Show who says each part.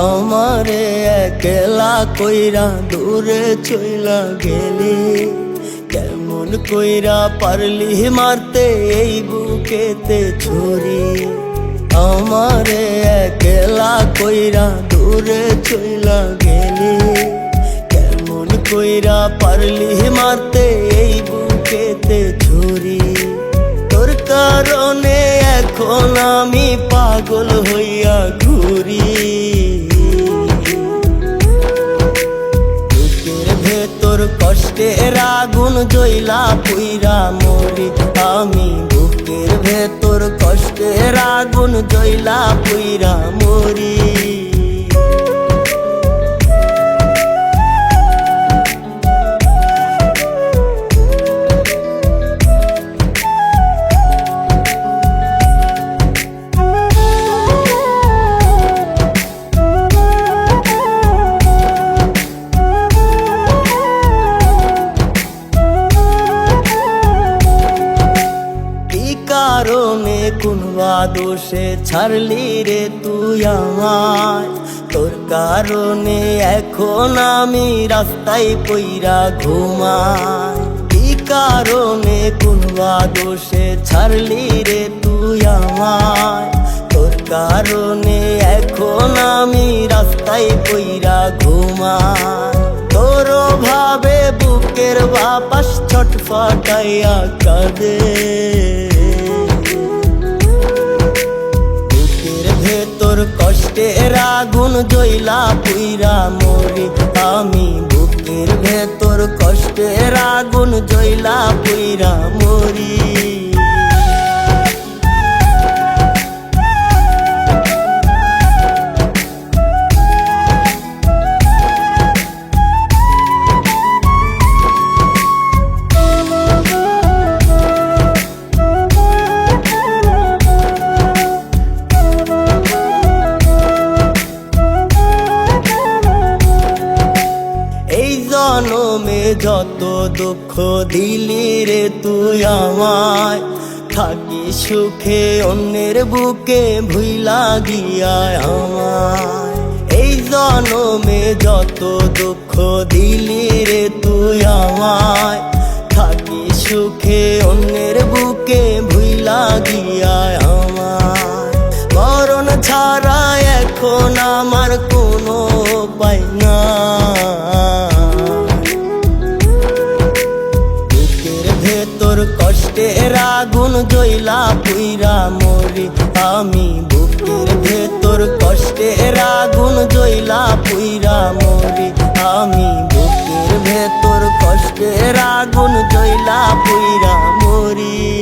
Speaker 1: আমারে একলা কইরা দূরে চইলা গেলি, কেমন কইরা পারলি মারতে এই বুকেতে ছুরি। আমারে একলা কইরা দূরে চইলা গেলি, কেমন কইরা পারলি মারতে এই বুকেতে ছুরি। তোর কারণে এখন আমি পাগল হইয়া ঘুরি। তোর কষ্টের আগুন জ্বইলা পুইরা মরি আমি, বুকের ভেতর কষ্টের আগুন জ্বইলা পুইরা মরি। কারণে কোনবা দোষে ছাড়লি রে তুই আমায়, তোর কারণে এখন আমি রাস্তায় পইরা ঘুমাই। কি কারণে কোনবা দোষে ছাড়লি রে তুই আমায়, তোর কারণে এখন আমি রাস্তায় পইরা ঘুমাই। তোর ভাবে বুকের বাপাস ছটফটাইয়া কাঁদে, তোর কষ্টের আগুন জ্বইলা পুইরা মরি আমি, বুকের ভেতর কষ্টের আগুন জ্বইলা পুইরা মরি। জনমে যত দুঃখ দিলি রে তুই আমায়, থাকি সুখে অন্যের বুকে ভুইলা গিয়া আমায়। এই জনমে যত দুঃখ দিলি রে তুই আমায়, থাকি সুখে অন্যের বুকে ভুইলা গিয়া আমায়। মরণ ছাড়া এখন আমার কোনো উপায় না, তোর কষ্টের আগুন জ্বইলা পুইরা মরি আমি, বুকের ভেতর কষ্টের আগুন জ্বইলা পুইরা মরি আমি, বুকের ভেতর কষ্টের আগুন জ্বইলা পুইরা মরি।